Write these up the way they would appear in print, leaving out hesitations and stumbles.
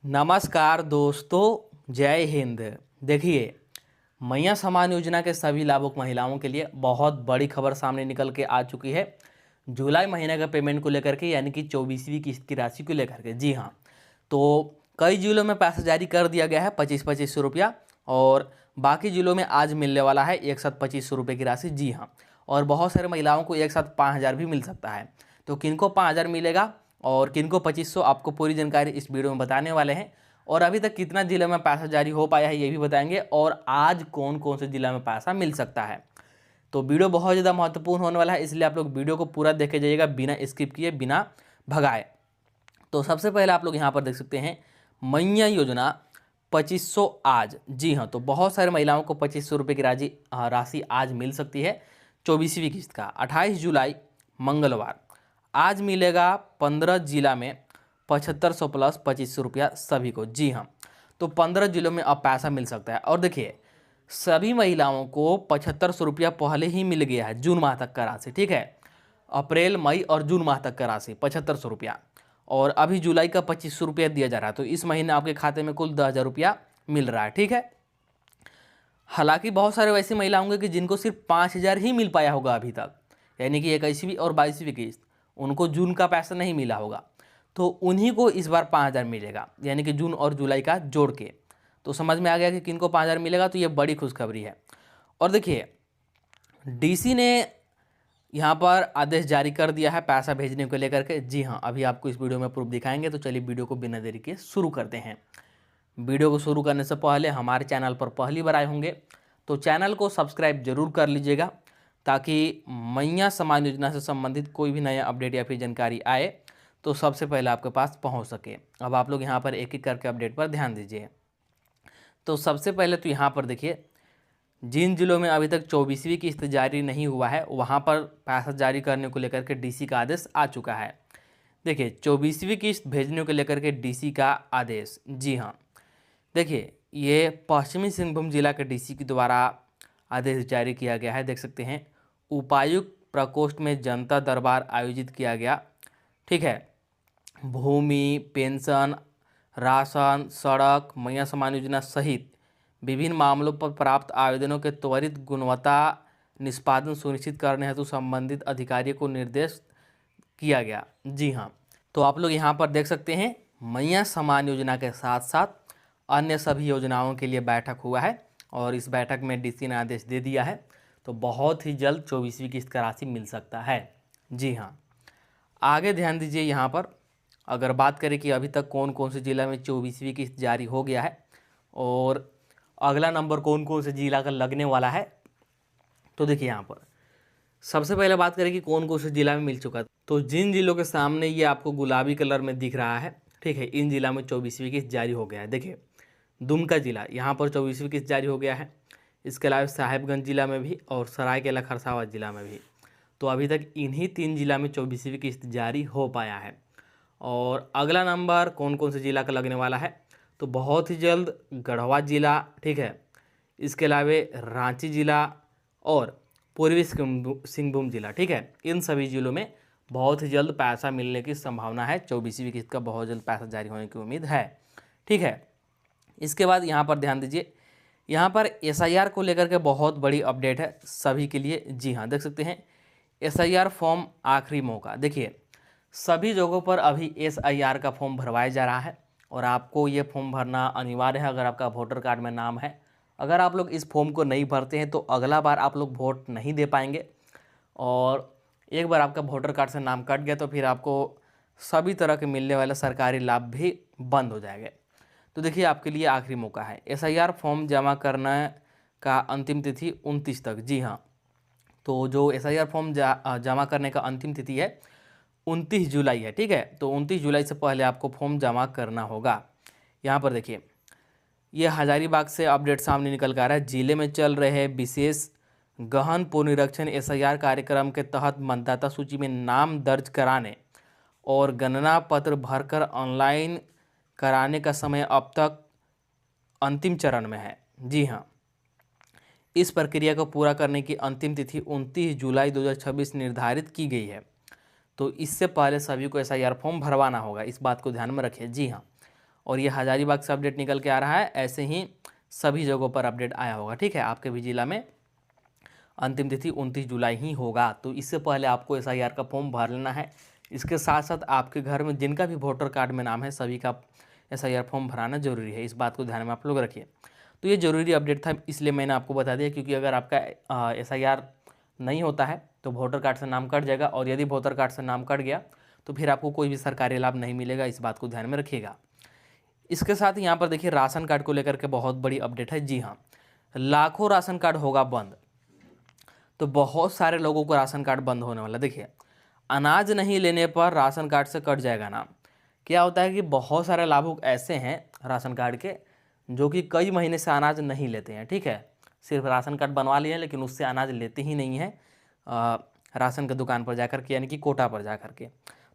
नमस्कार दोस्तों, जय हिंद। देखिए, मैया सम्मान योजना के सभी लाभुक महिलाओं के लिए बहुत बड़ी खबर सामने निकल के आ चुकी है। जुलाई महीने का पेमेंट को लेकर के, यानी कि 24वीं किस्त की राशि को लेकर के। जी हाँ, तो कई जिलों में पैसा जारी कर दिया गया है 25-25 रुपया, और बाकी जिलों में आज मिलने वाला है एक साथ 2500 रुपये की राशि। जी हाँ, और बहुत सारे महिलाओं को एक साथ 5000 भी मिल सकता है। तो किनको 5000 मिलेगा और किनको 2500, आपको पूरी जानकारी इस वीडियो में बताने वाले हैं। और अभी तक कितना जिले में पैसा जारी हो पाया है ये भी बताएंगे, और आज कौन कौन से जिला में पैसा मिल सकता है। तो वीडियो बहुत ज़्यादा महत्वपूर्ण होने वाला है, इसलिए आप लोग वीडियो को पूरा देखे जाइएगा, बिना स्किप किए, बिना भगाए। तो सबसे पहले आप लोग यहाँ पर देख सकते हैं, मैया योजना 2500 आज। जी हाँ, तो बहुत सारे महिलाओं को 2500 रुपये की राशि आज मिल सकती है 24वीं किस्त का। 28 जुलाई मंगलवार आज मिलेगा 15 जिला में 7500 प्लस 2500 रुपया सभी को। जी हाँ, तो 15 जिलों में अब पैसा मिल सकता है। और देखिए, सभी महिलाओं को 7500 रुपया पहले ही मिल गया है, जून माह तक का राशि। ठीक है, अप्रैल, मई और जून माह तक का राशि 7500 रुपया, और अभी जुलाई का 2500 रुपया दिया जा रहा है। तो इस महीने आपके खाते में कुल 10,000 रुपया मिल रहा है। ठीक है, हालांकि बहुत सारे वैसी महिला होंगे कि जिनको सिर्फ 5000 ही मिल पाया होगा अभी तक, यानी कि 21वीं और 22वीं किस्त, उनको जून का पैसा नहीं मिला होगा। तो उन्हीं को इस बार 5000 मिलेगा, यानी कि जून और जुलाई का जोड़ के। तो समझ में आ गया कि किनको 5000 मिलेगा, तो ये बड़ी खुशखबरी है। और देखिए, डीसी ने यहाँ पर आदेश जारी कर दिया है पैसा भेजने को लेकर के। जी हाँ, अभी आपको इस वीडियो में प्रूफ दिखाएंगे। तो चलिए वीडियो को बिना देरी के शुरू करते हैं। वीडियो को शुरू करने से पहले हमारे चैनल पर पहली बार आए होंगे तो चैनल को सब्सक्राइब जरूर कर लीजिएगा, ताकि मैया सम्मान योजना से संबंधित कोई भी नया अपडेट या फिर जानकारी आए तो सबसे पहले आपके पास पहुंच सके। अब आप लोग यहाँ पर एक एक करके अपडेट पर ध्यान दीजिए। तो सबसे पहले तो यहाँ पर देखिए, जिन जिलों में अभी तक 24वीं किस्त जारी नहीं हुआ है, वहाँ पर पैसा जारी करने को लेकर के डीसी का आदेश आ चुका है। देखिए, 24वीं किस्त भेजने को लेकर के डीसी का आदेश। जी हाँ, देखिए, ये पश्चिमी सिंहभूम जिला के डीसी के द्वारा आदेश जारी किया गया है। देख सकते हैं, उपायुक्त प्रकोष्ठ में जनता दरबार आयोजित किया गया। ठीक है, भूमि, पेंशन, राशन, सड़क, मैया सम्मान योजना सहित विभिन्न मामलों पर प्राप्त आवेदनों के त्वरित गुणवत्ता निष्पादन सुनिश्चित करने हेतु संबंधित अधिकारियों को निर्देश किया गया। जी हाँ, तो आप लोग यहाँ पर देख सकते हैं, मैया सम्मान योजना के साथ साथ अन्य सभी योजनाओं के लिए बैठक हुआ है, और इस बैठक में डीसी ने आदेश दे दिया है। तो बहुत ही जल्द 24वीं किस्त का राशि मिल सकता है। जी हाँ, आगे ध्यान दीजिए। यहाँ पर अगर बात करें कि अभी तक कौन कौन से जिला में 24वीं किस्त जारी हो गया है और अगला नंबर कौन कौन से जिला का लगने वाला है, तो देखिए यहाँ पर सबसे पहले बात करें कि कौन कौन से जिला में मिल चुका है। तो जिन जिलों के सामने ये आपको गुलाबी कलर में दिख रहा है, ठीक है, इन जिला में 24वीं किस्त जारी हो गया है। देखिए, दुमका जिला, यहाँ पर 24वीं किस्त जारी हो गया है। इसके अलावा साहेबगंज जिला में भी और सरायकेला खरसावां जिला में भी। तो अभी तक इन्हीं 3 जिला में 24वीं किस्त जारी हो पाया है। और अगला नंबर कौन कौन से जिला का लगने वाला है, तो बहुत ही जल्द गढ़वा जिला, ठीक है, इसके अलावा रांची जिला और पूर्वी सिंहभूम जिला। ठीक है, इन सभी जिलों में बहुत ही जल्द पैसा मिलने की संभावना है। 24वीं किस्त का बहुत जल्द पैसा जारी होने की उम्मीद है। ठीक है, इसके बाद यहाँ पर ध्यान दीजिए, यहाँ पर एसआईआर को लेकर के बहुत बड़ी अपडेट है सभी के लिए। जी हाँ, देख सकते हैं, एसआईआर फॉर्म आखिरी मौका। देखिए, सभी जगहों पर अभी एसआईआर का फॉर्म भरवाया जा रहा है, और आपको ये फॉर्म भरना अनिवार्य है अगर आपका वोटर कार्ड में नाम है। अगर आप लोग इस फॉर्म को नहीं भरते हैं तो अगला बार आप लोग वोट नहीं दे पाएंगे, और एक बार आपका वोटर कार्ड से नाम कट गया तो फिर आपको सभी तरह के मिलने वाले सरकारी लाभ भी बंद हो जाएंगे। तो देखिए, आपके लिए आखिरी मौका है। एसआईआर फॉर्म जमा करने का अंतिम तिथि 29 तक। जी हाँ, तो जो एसआईआर फॉर्म जमा करने का अंतिम तिथि है 29 जुलाई है। ठीक है, तो 29 जुलाई से पहले आपको फॉर्म जमा करना होगा। यहाँ पर देखिए, ये हजारीबाग से अपडेट सामने निकल कर आ रहा है। जिले में चल रहे विशेष गहन पुनरीक्षण एसआईआर कार्यक्रम के तहत मतदाता सूची में नाम दर्ज कराने और गणना पत्र भरकर ऑनलाइन कराने का समय अब तक अंतिम चरण में है। जी हाँ, इस प्रक्रिया को पूरा करने की अंतिम तिथि 29 जुलाई 2026 निर्धारित की गई है। तो इससे पहले सभी को एसआईआर फॉर्म भरवाना होगा, इस बात को ध्यान में रखिए। जी हाँ, और ये हजारीबाग से अपडेट निकल के आ रहा है, ऐसे ही सभी जगहों पर अपडेट आया होगा। ठीक है, आपके भी जिला में अंतिम तिथि 29 जुलाई ही होगा, तो इससे पहले आपको SIR का फॉर्म भर लेना है। इसके साथ साथ आपके घर में जिनका भी वोटर कार्ड में नाम है सभी का SIR फॉर्म भराना जरूरी है, इस बात को ध्यान में आप लोग रखिए। तो ये जरूरी अपडेट था, इसलिए मैंने आपको बता दिया, क्योंकि अगर आपका SIR नहीं होता है तो वोटर कार्ड से नाम कट जाएगा, और यदि वोटर कार्ड से नाम कट गया तो फिर आपको कोई भी सरकारी लाभ नहीं मिलेगा, इस बात को ध्यान में रखिएगा। इसके साथ यहाँ पर देखिए राशन कार्ड को लेकर के बहुत बड़ी अपडेट है। जी हाँ, लाखों राशन कार्ड होगा बंद, तो बहुत सारे लोगों को राशन कार्ड बंद होने वाला। देखिए, अनाज नहीं लेने पर राशन कार्ड से कट जाएगा नाम। क्या होता है कि बहुत सारे लाभुक ऐसे हैं राशन कार्ड के जो कि कई महीने से अनाज नहीं लेते हैं। ठीक है, सिर्फ राशन कार्ड बनवा लिए हैं लेकिन उससे अनाज लेते ही नहीं हैं राशन की दुकान पर जाकर के, यानी कि कोटा पर जाकर के।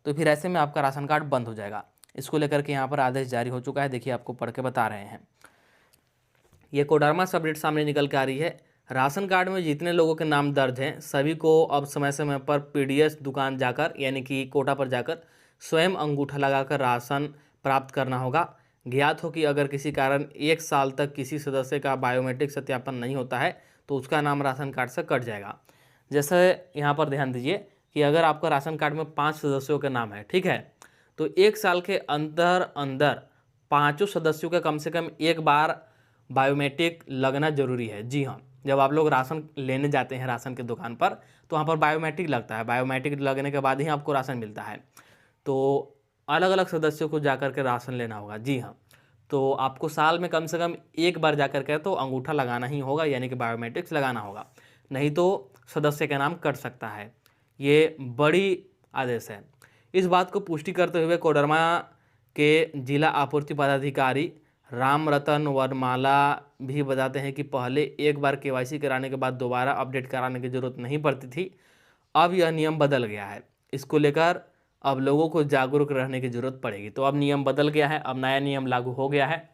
तो फिर ऐसे में आपका राशन कार्ड बंद हो जाएगा। इसको लेकर के यहाँ पर आदेश जारी हो चुका है, देखिए आपको पढ़ के बता रहे हैं। ये कोडरमा से अपडेट सामने निकल के आ रही है। राशन कार्ड में जितने लोगों के नाम दर्ज हैं सभी को अब समय समय पर PDS दुकान जाकर, यानी कि कोटा पर जाकर स्वयं अंगूठा लगाकर राशन प्राप्त करना होगा। ज्ञात हो कि अगर किसी कारण 1 साल तक किसी सदस्य का बायोमेट्रिक सत्यापन नहीं होता है तो उसका नाम राशन कार्ड से कट जाएगा। जैसे यहाँ पर ध्यान दीजिए कि अगर आपका राशन कार्ड में 5 सदस्यों के नाम है, ठीक है, तो 1 साल के अंदर अंदर 5 सदस्यों का कम से कम एक बार बायोमेट्रिक लगना जरूरी है। जी हाँ, जब आप लोग राशन लेने जाते हैं राशन की दुकान पर तो वहाँ पर बायोमेट्रिक लगता है, बायोमेट्रिक लगने के बाद ही आपको राशन मिलता है। तो अलग अलग सदस्यों को जाकर के राशन लेना होगा। जी हाँ, तो आपको साल में कम से कम एक बार जाकर के तो अंगूठा लगाना ही होगा, यानी कि बायोमेट्रिक्स लगाना होगा, नहीं तो सदस्य का नाम कट सकता है। ये बड़ी आदेश है। इस बात को पुष्टि करते हुए कोडरमा के जिला आपूर्ति पदाधिकारी राम रतन वरमाला भी बताते हैं कि पहले एक बार KYC कराने के बाद दोबारा अपडेट कराने की जरूरत नहीं पड़ती थी, अब यह नियम बदल गया है। इसको लेकर अब लोगों को जागरूक रहने की जरूरत पड़ेगी। तो अब नियम बदल गया है, अब नया नियम लागू हो गया है।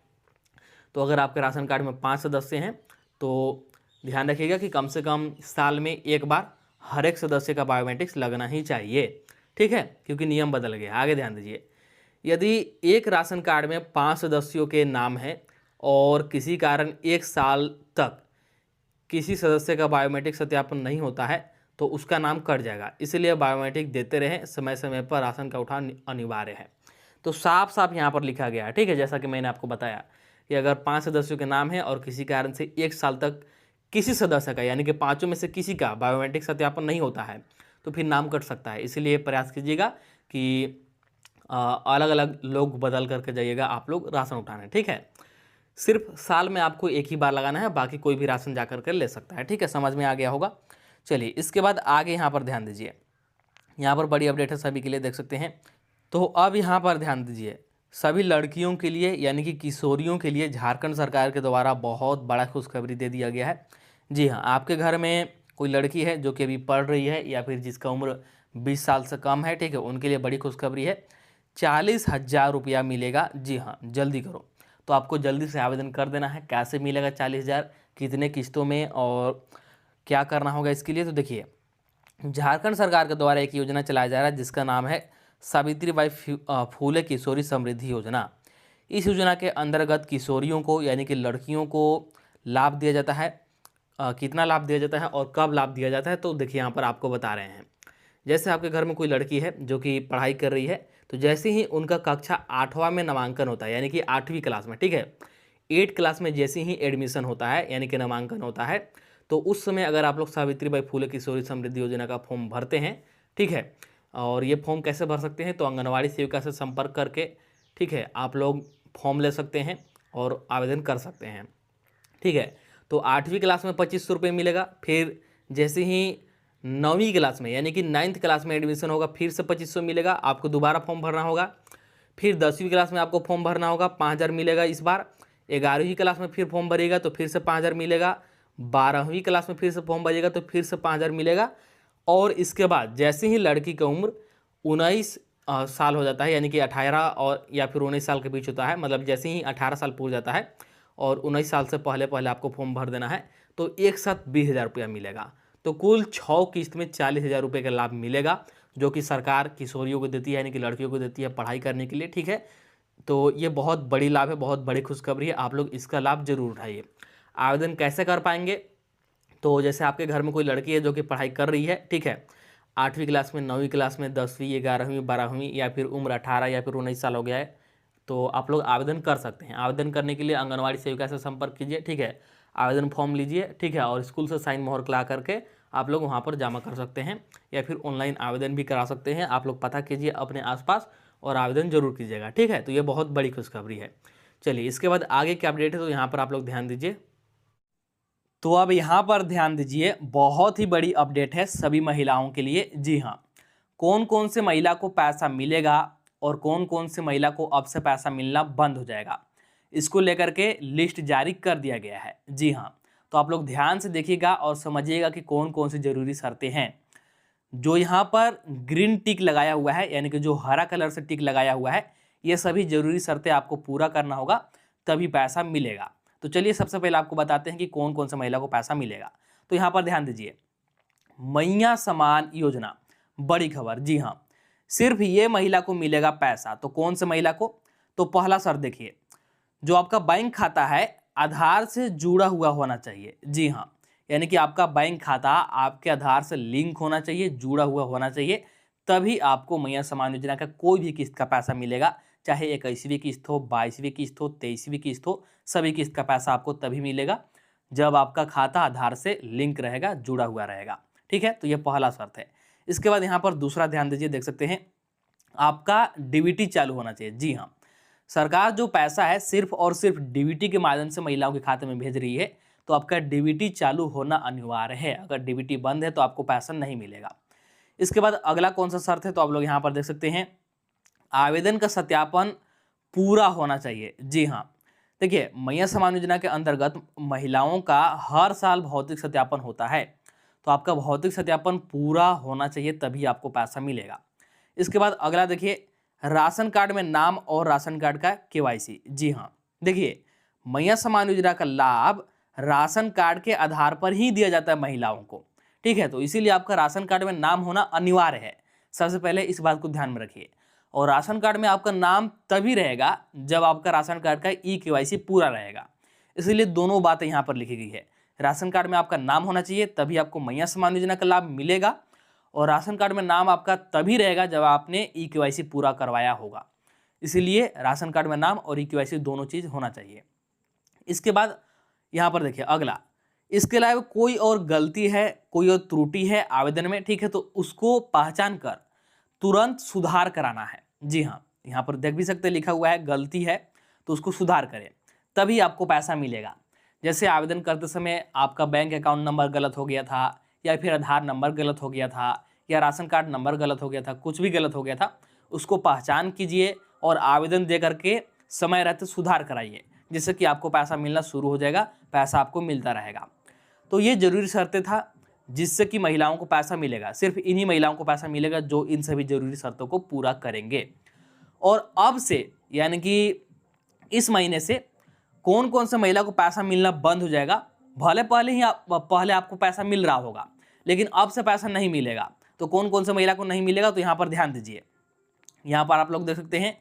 तो अगर आपके राशन कार्ड में 5 सदस्य हैं तो ध्यान रखिएगा कि कम से कम साल में एक बार हर एक सदस्य का बायोमेट्रिक्स लगना ही चाहिए। ठीक है, क्योंकि नियम बदल गया। आगे ध्यान दीजिए, यदि एक राशन कार्ड में 5 सदस्यों के नाम हैं और किसी कारण 1 साल तक किसी सदस्य का बायोमेट्रिक सत्यापन नहीं होता है तो उसका नाम कट जाएगा। इसलिए बायोमेट्रिक देते रहें, समय समय पर राशन का उठान अनिवार्य है। तो साफ साफ यहाँ पर लिखा गया है। ठीक है, जैसा कि मैंने आपको बताया कि अगर 5 सदस्यों के नाम है और किसी कारण से 1 साल तक किसी सदस्य का, यानी कि 5 में से किसी का बायोमेट्रिक सत्यापन नहीं होता है तो फिर नाम कट सकता है। इसलिए प्रयास कीजिएगा कि अलग अलग लोग बदल करके जाइएगा आप लोग राशन उठाने। ठीक है, सिर्फ साल में आपको एक ही बार लगाना है, बाकी कोई भी राशन जा कर ले सकता है। ठीक है, समझ में आ गया होगा। चलिए इसके बाद आगे यहाँ पर ध्यान दीजिए, यहाँ पर बड़ी अपडेट है सभी के लिए, देख सकते हैं। तो अब यहाँ पर ध्यान दीजिए, सभी लड़कियों के लिए यानी कि किशोरियों के लिए झारखंड सरकार के द्वारा बहुत बड़ा खुशखबरी दे दिया गया है। जी हाँ, आपके घर में कोई लड़की है जो कि अभी पढ़ रही है या फिर जिसका उम्र 20 साल से कम है, ठीक है, उनके लिए बड़ी खुशखबरी है। 40,000 रुपया मिलेगा। जी हाँ, जल्दी करो। तो आपको जल्दी से आवेदन कर देना है। कैसे मिलेगा 40,000, कितने किस्तों में और क्या करना होगा इसके लिए? तो देखिए, झारखंड सरकार के द्वारा एक योजना चलाया जा रहा है जिसका नाम है सावित्रीबाई फूले किशोरी समृद्धि योजना। इस योजना के अंतर्गत किशोरियों को यानी कि लड़कियों को लाभ दिया जाता है। कितना लाभ दिया जाता है और कब लाभ दिया जाता है तो देखिए यहाँ पर आपको बता रहे हैं। जैसे आपके घर में कोई लड़की है जो कि पढ़ाई कर रही है, तो जैसे ही उनका कक्षा 8वां में नामांकन होता है, यानी कि 8वीं क्लास में, ठीक है, 8 क्लास में जैसे ही एडमिशन होता है यानी कि नामांकन होता है, तो उस समय अगर आप लोग सावित्रीबाई फूले किशोरी समृद्धि योजना का फॉर्म भरते हैं, ठीक है, और ये फॉर्म कैसे भर सकते हैं? तो आंगनवाड़ी सेविका से संपर्क करके, ठीक है, आप लोग फॉर्म ले सकते हैं और आवेदन कर सकते हैं। ठीक है, तो 8वीं क्लास में 2500 रुपये मिलेगा। फिर जैसे ही 9वीं क्लास में यानी कि 9th क्लास में एडमिशन होगा फिर से 2500 मिलेगा, आपको दोबारा फॉर्म भरना होगा। फिर 10वीं क्लास में आपको फॉर्म भरना होगा, 5000 मिलेगा इस बार। 11वीं क्लास में फिर फॉर्म भरेगा तो फिर से 5000 मिलेगा। 12वीं क्लास में फिर से फॉर्म भरेगा तो फिर से 5000 मिलेगा। और इसके बाद जैसे ही लड़की की उम्र 19 साल हो जाता है, यानी कि 18 और या फिर 19 साल के बीच होता है, मतलब जैसे ही 18 साल पूरा जाता है और 19 साल से पहले पहले आपको फॉर्म भर देना है, तो एक साथ 20,000 रुपया मिलेगा। तो कुल 6 किस्त में 40,000 रुपये का लाभ मिलेगा, जो कि सरकार किशोरियों को देती है, यानी कि लड़कियों को देती है पढ़ाई करने के लिए। ठीक है, तो ये बहुत बड़ी लाभ है, बहुत बड़ी खुशखबरी है, आप लोग इसका लाभ जरूर उठाइए। आवेदन कैसे कर पाएंगे? तो जैसे आपके घर में कोई लड़की है जो कि पढ़ाई कर रही है, ठीक है, 8वीं क्लास में, 9वीं क्लास में, 10वीं, 11वीं, 12वीं, या फिर उम्र 18 या फिर 19 साल हो गया है, तो आप लोग आवेदन कर सकते हैं। आवेदन करने के लिए आंगनवाड़ी सेविका से संपर्क कीजिए, ठीक है, आवेदन फॉर्म लीजिए, ठीक है, और स्कूल से साइन मोहर ला करके आप लोग वहाँ पर जमा कर सकते हैं, या फिर ऑनलाइन आवेदन भी करा सकते हैं। आप लोग पता कीजिए अपने आसपास और आवेदन जरूर कीजिएगा, ठीक है। तो ये बहुत बड़ी खुशखबरी है। चलिए, इसके बाद आगे क्या अपडेट है तो यहाँ पर आप लोग ध्यान दीजिए। तो अब यहाँ पर ध्यान दीजिए, बहुत ही बड़ी अपडेट है सभी महिलाओं के लिए। जी हाँ, कौन कौन से महिला को पैसा मिलेगा और कौन कौन से महिला को अब से पैसा मिलना बंद हो जाएगा, इसको लेकर के लिस्ट जारी कर दिया गया है। जी हाँ, तो आप लोग ध्यान से देखिएगा और समझिएगा कि कौन कौन सी जरूरी शर्तें हैं। जो यहाँ पर ग्रीन टिक लगाया हुआ है, यानी कि जो हरा कलर से टिक लगाया हुआ है, ये सभी जरूरी शर्तें आपको पूरा करना होगा, तभी पैसा मिलेगा। तो चलिए, सबसे पहले आपको बताते हैं कि कौन कौन से महिला को पैसा मिलेगा। तो यहाँ पर ध्यान दीजिए, मैया समान योजना, बड़ी खबर। जी हाँ, सिर्फ ये महिला को मिलेगा पैसा। तो कौन से महिला को? तो पहला शर्त देखिए, जो आपका बैंक खाता है आधार से जुड़ा हुआ होना चाहिए। जी हाँ, यानी कि आपका बैंक खाता आपके आधार से लिंक होना चाहिए, जुड़ा हुआ होना चाहिए, तभी आपको मैया समान योजना का कोई भी किस्त का पैसा मिलेगा। चाहे 21वीं किस्त हो, 22वीं किस्त हो, 23वीं किस्त हो, सभी किस्त का पैसा आपको तभी मिलेगा जब आपका खाता आधार से लिंक रहेगा, जुड़ा हुआ रहेगा, ठीक है। तो ये पहला शर्त है। इसके बाद यहाँ पर दूसरा ध्यान दीजिए, देख सकते हैं, आपका डीबीटी चालू होना चाहिए। जी हाँ, सरकार जो पैसा है सिर्फ और सिर्फ डीबीटी के माध्यम से महिलाओं के खाते में भेज रही है, तो आपका डीबीटी चालू होना अनिवार्य है। अगर डीबीटी बंद है तो आपको पैसा नहीं मिलेगा। इसके बाद अगला कौन सा शर्त है तो आप लोग यहाँ पर देख सकते हैं, आवेदन का सत्यापन पूरा होना चाहिए। जी हाँ, देखिए, मैया समान योजना के अंतर्गत महिलाओं का हर साल भौतिक सत्यापन होता है, तो आपका भौतिक सत्यापन पूरा होना चाहिए, तभी आपको पैसा मिलेगा। इसके बाद अगला देखिए, राशन कार्ड में नाम और राशन कार्ड का केवाईसी। जी हाँ, देखिए, मैया समान योजना का लाभ राशन कार्ड के आधार पर ही दिया जाता है महिलाओं को, ठीक है। तो इसीलिए आपका राशन कार्ड में नाम होना अनिवार्य है। सबसे पहले इस बात को ध्यान में रखिए। और राशन कार्ड में आपका नाम तभी रहेगा जब आपका राशन कार्ड का केवाईसी पूरा रहेगा। इसलिए दोनों बातें यहाँ पर लिखी गई है। राशन कार्ड में आपका नाम होना चाहिए, तभी आपको मैया समान योजना का लाभ मिलेगा, और राशन कार्ड में नाम आपका तभी रहेगा जब आपने केवाईसी पूरा करवाया होगा। इसीलिए राशन कार्ड में नाम और केवाईसी दोनों चीज़ होना चाहिए। इसके बाद यहाँ पर देखिए अगला, इसके अलावा कोई और गलती है, कोई और त्रुटि है आवेदन में, ठीक है, तो उसको पहचान कर तुरंत सुधार कराना है। जी हाँ, यहाँ पर देख भी सकते लिखा हुआ है गलती है, तो उसको सुधार करें, तभी आपको पैसा मिलेगा। जैसे आवेदन करते समय आपका बैंक अकाउंट नंबर गलत हो गया था, या फिर आधार नंबर गलत हो गया था, या राशन कार्ड नंबर गलत हो गया था, कुछ भी गलत हो गया था, उसको पहचान कीजिए और आवेदन दे करके समय रहते सुधार कराइए, जिससे कि आपको पैसा मिलना शुरू हो जाएगा, पैसा आपको मिलता रहेगा। तो ये जरूरी शर्तें था जिससे कि महिलाओं को पैसा मिलेगा। सिर्फ इन्हीं महिलाओं को पैसा मिलेगा जो इन सभी जरूरी शर्तों को पूरा करेंगे। और अब से, यानी कि इस महीने से, कौन कौन से महिला को पैसा मिलना बंद हो जाएगा। भले पहले आपको पैसा मिल रहा होगा, लेकिन अब से पैसा नहीं मिलेगा। तो कौन कौन से महिला को नहीं मिलेगा, तो यहाँ पर ध्यान दीजिए। यहाँ पर आप लोग देख सकते हैं,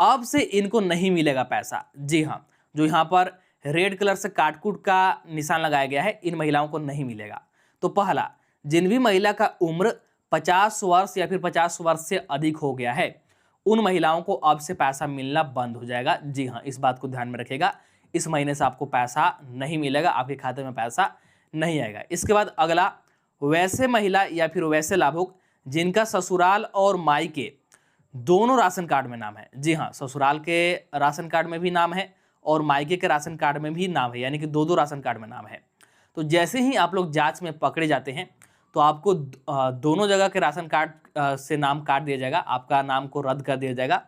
अब से इनको नहीं मिलेगा पैसा। जी हाँ, जो यहाँ पर रेड कलर से काटकूट का निशान लगाया गया है, इन महिलाओं को नहीं मिलेगा। तो पहला, जिन भी महिला का उम्र 50 वर्ष या फिर 50 वर्ष से अधिक हो गया है, उन महिलाओं को अब से पैसा मिलना बंद हो जाएगा। जी हाँ, इस बात को ध्यान में रखिएगा, इस महीने से आपको पैसा नहीं मिलेगा, आपके खाते में पैसा नहीं आएगा। इसके बाद अगला, वैसे महिला या फिर वैसे लाभुक जिनका ससुराल और मायके दोनों राशन कार्ड में नाम है। जी हाँ, ससुराल के राशन कार्ड में भी नाम है और मायके के राशन कार्ड में भी नाम है, यानी कि दो दो राशन कार्ड में नाम है। तो जैसे ही आप लोग जांच में पकड़े जाते हैं, तो आपको दोनों जगह के राशन कार्ड से नाम काट दिया जाएगा, आपका नाम को रद्द कर दिया जाएगा।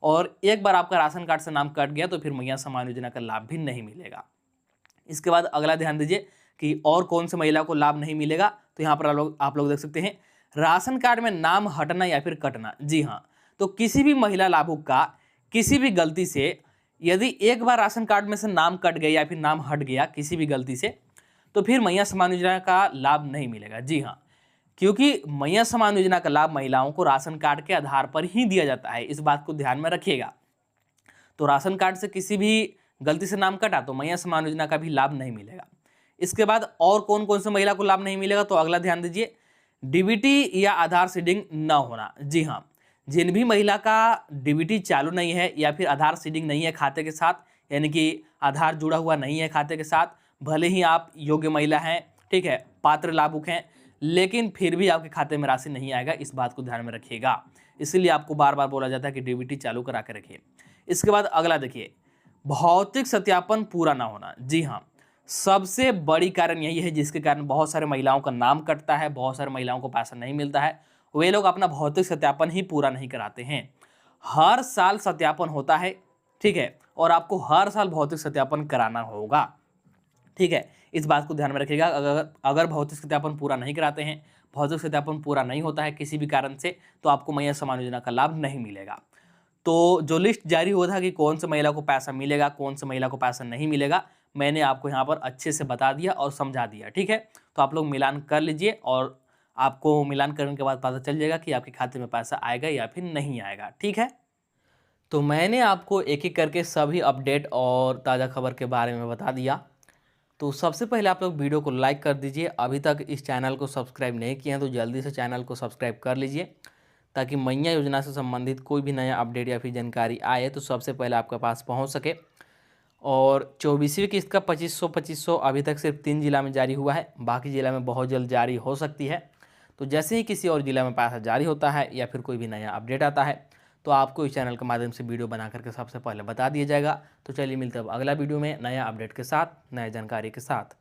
और एक बार आपका राशन कार्ड से नाम कट गया तो फिर मैया समान योजना का लाभ भी नहीं मिलेगा। इसके बाद अगला ध्यान दीजिए कि और कौन से महिला को लाभ नहीं मिलेगा। तो यहाँ पर आप लोग देख सकते हैं, राशन कार्ड में नाम हटना या फिर कटना। जी हाँ, तो किसी भी महिला लाभुक का किसी भी गलती से यदि एक बार राशन कार्ड में से नाम कट गया या फिर नाम हट गया किसी भी गलती से, तो फिर मैया समान योजना का लाभ नहीं मिलेगा। जी हाँ, क्योंकि मैया समान योजना का लाभ महिलाओं को राशन कार्ड के आधार पर ही दिया जाता है, इस बात को ध्यान में रखिएगा। तो राशन कार्ड से किसी भी गलती से नाम कटा तो मैया सम्मान योजना का भी लाभ नहीं मिलेगा। इसके बाद और कौन कौन से महिला को लाभ नहीं मिलेगा, तो अगला ध्यान दीजिए, डीबीटी या आधार सीडिंग न होना। जी हाँ, जिन भी महिला का डीबीटी चालू नहीं है या फिर आधार सीडिंग नहीं है खाते के साथ, यानी कि आधार जुड़ा हुआ नहीं है खाते के साथ, भले ही आप योग्य महिला हैं, ठीक है, पात्र लाभुक हैं, लेकिन फिर भी आपके खाते में राशि नहीं आएगा, इस बात को ध्यान में रखिएगा। इसीलिए आपको बार बार बोला जाता है कि डीबीटी चालू करा के रखिए। इसके बाद अगला देखिए, भौतिक सत्यापन पूरा ना होना। जी हाँ, सबसे बड़ी कारण यही है जिसके कारण बहुत सारे महिलाओं का नाम कटता है, बहुत सारे महिलाओं को पैसा नहीं मिलता है। वे लोग अपना भौतिक सत्यापन ही पूरा नहीं कराते हैं। हर साल सत्यापन होता है, ठीक है, और आपको हर साल भौतिक सत्यापन कराना होगा, ठीक है। इस बात को ध्यान में रखिएगा। अगर भौतिक सत्यापन पूरा नहीं कराते हैं, भौतिक सत्यापन पूरा नहीं होता है किसी भी कारण से, तो आपको मैया सम्मान योजना का लाभ नहीं मिलेगा। तो जो लिस्ट जारी हुआ था कि कौन से महिला को पैसा मिलेगा, कौन से महिला को पैसा नहीं मिलेगा, मैंने आपको यहाँ पर अच्छे से बता दिया और समझा दिया, ठीक है। तो आप लोग मिलान कर लीजिए और आपको मिलान करने के बाद पता चल जाएगा कि आपके खाते में पैसा आएगा या फिर नहीं आएगा, ठीक है। तो मैंने आपको एक एक करके सभी अपडेट और ताज़ा खबर के बारे में बता दिया। तो सबसे पहले आप लोग वीडियो को लाइक कर दीजिए। अभी तक इस चैनल को सब्सक्राइब नहीं किए हैं तो जल्दी से चैनल को सब्सक्राइब कर लीजिए, ताकि मैया योजना से संबंधित कोई भी नया अपडेट या फिर जानकारी आए तो सबसे पहले आपके पास पहुंच सके। और 24वीं किस्त का 2500 अभी तक सिर्फ 3 जिला में जारी हुआ है, बाकी जिला में बहुत जल्द जारी हो सकती है। तो जैसे ही किसी और जिला में पैसा जारी होता है या फिर कोई भी नया अपडेट आता है तो आपको इस चैनल के माध्यम से वीडियो बना करके सबसे पहले बता दिया जाएगा। तो चलिए मिलते हैं अब अगला वीडियो में नया अपडेट के साथ, नए जानकारी के साथ।